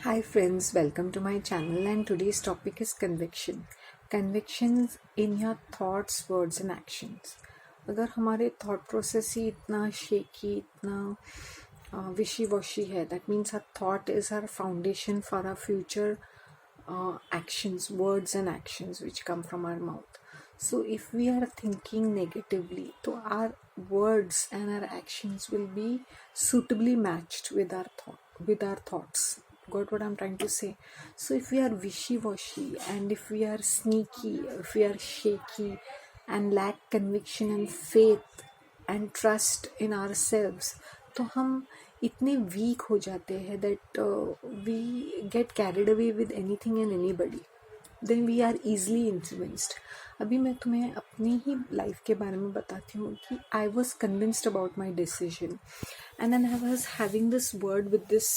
Hi friends, welcome to my channel and today's topic is conviction. Convictions in your thoughts, words and actions. अगर हमारे thought process ही इतना shaky, इतना wishy-washy है, that means our thought is our foundation for our future actions, words and actions which come from our mouth. So if we are thinking negatively, so our words and our actions will be suitably matched with our thoughts. Got what I'm trying to say? So if we are wishy-washy and if we are sneaky, if we are shaky and lack conviction and faith and trust in ourselves, तो हम इतने week हो जाते हैं that we get carried away with anything and anybody. Then we are easily influenced. अभी मैं तुम्हें अपनी ही लाइफ के बारे में बताती हूँ कि I was convinced about my decision, and then I was having this word with this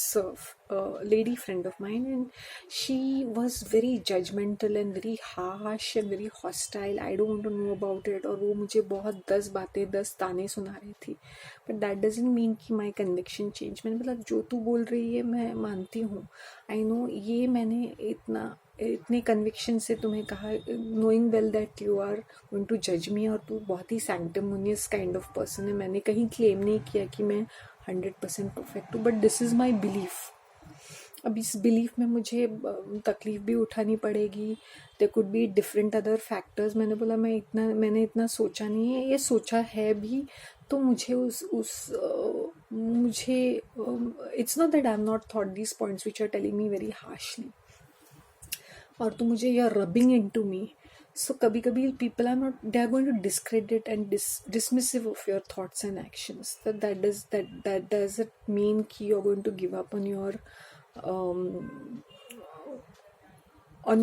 lady friend of mine, and she was very judgmental and very harsh and very hostile. I don't want to know about it. और वो मुझे बहुत 10 ताने सुना रही थी. But that doesn't mean कि my conviction change. मैंने बोला जो तू बोल रही है मैं मानती हूँ. I know ये मैंने इतने कन्विक्शन से तुम्हें कहा, knowing well that you are going to जज मी, और तू बहुत ही सैंक्टिमोनियस काइंड ऑफ पर्सन है. मैंने कहीं क्लेम नहीं किया कि मैं 100% परफेक्ट हूँ, but this is my belief. अब इस बिलीफ में मुझे तकलीफ भी उठानी पड़ेगी. There could be different other factors. मैंने बोला मैंने इतना सोचा नहीं है, ये सोचा है भी तो मुझे मुझे it's not that I am not thought these points which are telling me very harshly, और तो मुझे you are rubbing in to me. So कभी कभी people are not, they are going to discredit and dismissive of your thoughts and actions. That doesn't mean कि you're going to give up on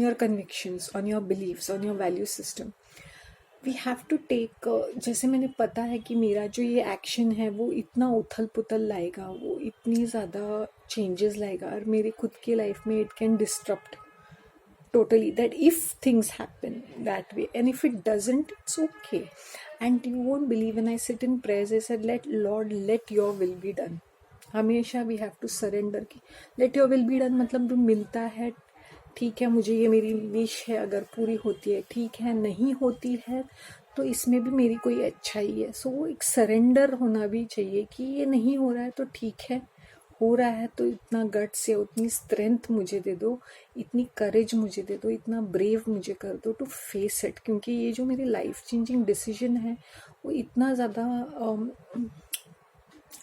your convictions, on your beliefs, on your value system. We have to take जैसे मैंने पता है कि मेरा जो ये action है वो इतना उथल पुथल लाएगा, वो इतनी ज़्यादा चेंजेस लाएगा, और मेरे खुद की लाइफ में it can disturb totally, that if things happen that way, and if it doesn't, it's okay. And you won't believe, when I sit in prayers I said, let your will be done. हमेशा we have to surrender कि let your will be done मतलब जो मिलता है ठीक है, मुझे ये मेरी विश है, अगर पूरी होती है ठीक है, नहीं होती है तो इसमें भी मेरी कोई अच्छाई है. सो वो एक सरेंडर होना भी चाहिए कि ये नहीं हो रहा है तो ठीक है, हो रहा है तो इतना गट्स या उतनी स्ट्रेंथ मुझे दे दो, इतनी करेज मुझे दे दो, इतना ब्रेव मुझे कर दो टू फेस इट. क्योंकि ये जो मेरी लाइफ चेंजिंग डिसीजन है वो इतना ज़्यादा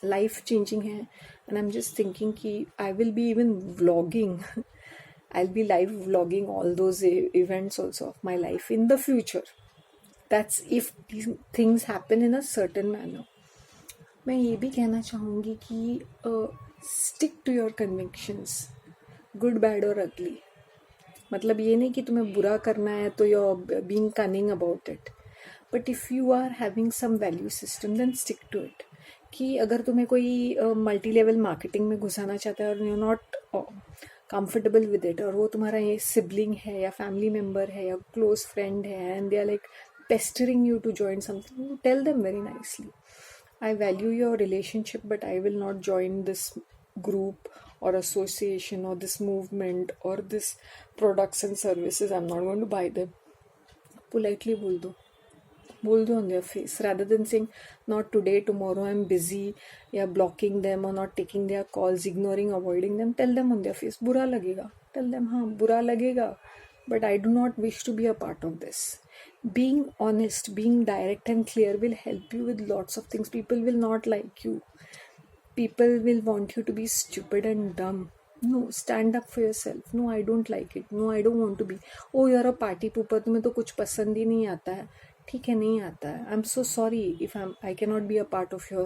लाइफ चेंजिंग है. And I am just thinking कि I will be even vlogging, I'll be live vlogging all those events also of my life in the future. That's if these things happen in a certain manner. मैं ये भी कहना चाहूँगी कि stick to your convictions, good, bad or ugly. मतलब ये नहीं कि तुम्हें बुरा करना है तो you're being cunning about it. But if you are having some value system, then stick to it. कि अगर तुम्हें कोई मल्टी लेवल मार्केटिंग में घुसाना चाहता है और you're not comfortable with it, और वो तुम्हारा ये सिबलिंग है या फैमिली मेम्बर है या क्लोज फ्रेंड है, and they are like pestering you to join something, you tell them very nicely, I value your relationship but I will not join this group और एसोसिएशन और this movement और this products and services, I am not going to buy them. Politely बोल दो on their face, rather than saying not today, tomorrow I'm busy, या blocking them or not taking their calls, ignoring, avoiding them. Tell them on their face, बुरा लगेगा. Tell them हाँ बुरा लगेगा, but I do not wish to be a part of this. Being honest, being direct and clear will help you with lots of things. People will not like you. People will want you to be stupid and dumb. No, stand up for yourself. No, I don't like it. No, I don't want to be. Oh, you're a party pooper, तुम्हें तो कुछ पसंद ही नहीं आता है. ठीक है, नहीं आता है. I am so sorry if I cannot be a part of your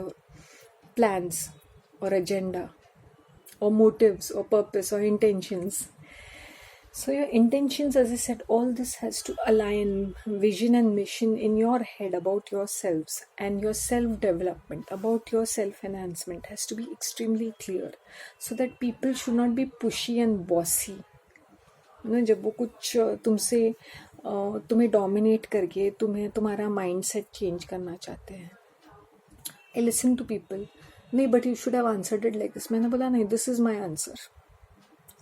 plans or agenda or motives or purpose or intentions. So your intentions, as I said, all this has to align vision and mission in your head about yourselves, and your self-development, about your self-enhancement has to be extremely clear, so that people should not be pushy and bossy. जब वो कुछ तुमसे तुम्हें dominate करके तुम्हारा mindset change करना चाहते हैं. आई लिसन टू पीपल, नहीं but you should have answered it like this. मैंने बोला नहीं, this is my answer.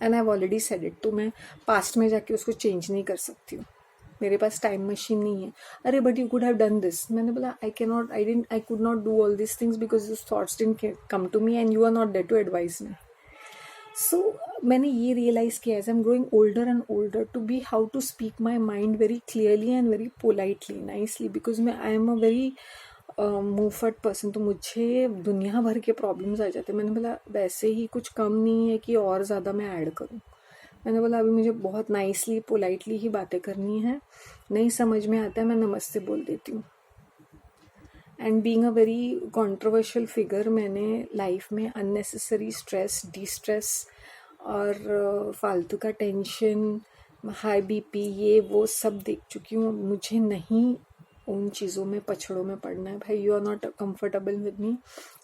And I have already said it. तो मैं पास्ट में जाके उसको चेंज नहीं कर सकती हूँ, मेरे पास टाइम मशीन नहीं है। अरे but you could have done this, मैंने बोला I could not do all this things because this thoughts didn't come to me and you are not there to advise me. So मैंने ये realise किया as I am growing older and older to be how to speak my mind very clearly and very politely, nicely, because मैं I am a very मूवफट person. तो मुझे दुनिया भर के प्रॉब्लम्स आ जाते हैं। मैंने बोला वैसे ही कुछ कम नहीं है कि और ज़्यादा मैं ऐड करूँ। मैंने बोला अभी मुझे बहुत नाइसली पोलाइटली ही बातें करनी है, नहीं समझ में आता है मैं नमस्ते बोल देती हूँ। And being a very controversial figure, मैंने लाइफ में अननेसेसरी स्ट्रेस, डिस्ट्रेस और फालतू का टेंशन, हाई बीपी, ये वो सब देख चुकी हूँ। मुझे नहीं उन चीज़ों में पछड़ों में पड़ना है। भाई you are not comfortable with me,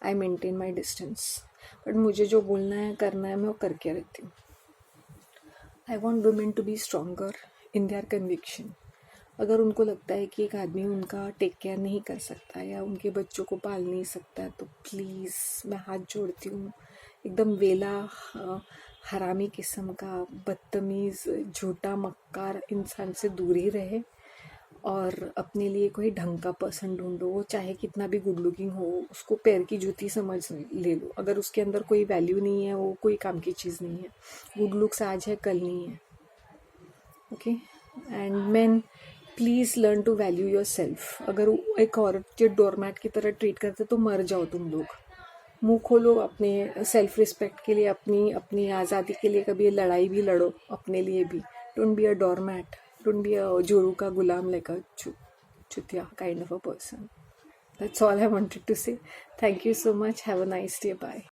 I maintain my distance, but मुझे जो बोलना है करना है मैं वो करके रहती हूँ। I want women to be stronger in their conviction. अगर उनको लगता है कि एक आदमी उनका टेक केयर नहीं कर सकता या उनके बच्चों को पाल नहीं सकता, तो प्लीज़ मैं हाथ जोड़ती हूँ, एकदम वेला हरामी किस्म का बदतमीज़ झूठा मक्कार इंसान से दूर ही रहे और अपने लिए कोई ढंग का पर्सन ढूंढो। वो चाहे कितना भी गुड लुकिंग हो, उसको पैर की जूती समझ ले लो। अगर उसके अंदर कोई वैल्यू नहीं है, वो कोई काम की चीज़ नहीं है। गुड लुक्स आज है कल नहीं है। Okay, and man please learn to value your self. अगर एक औरत जो डोरमैट की तरह ट्रीट करते तो मर जाओ तुम लोग। मुंह खोलो अपने सेल्फ रिस्पेक्ट के लिए, अपनी अपनी आज़ादी के लिए कभी लड़ाई भी लड़ो अपने लिए भी। Don't be a doormat, don't be a जोरू का गुलाम, लाइक अ चुतिया kind of a person. That's all I wanted to say. Thank you so much. Have a nice day. Bye.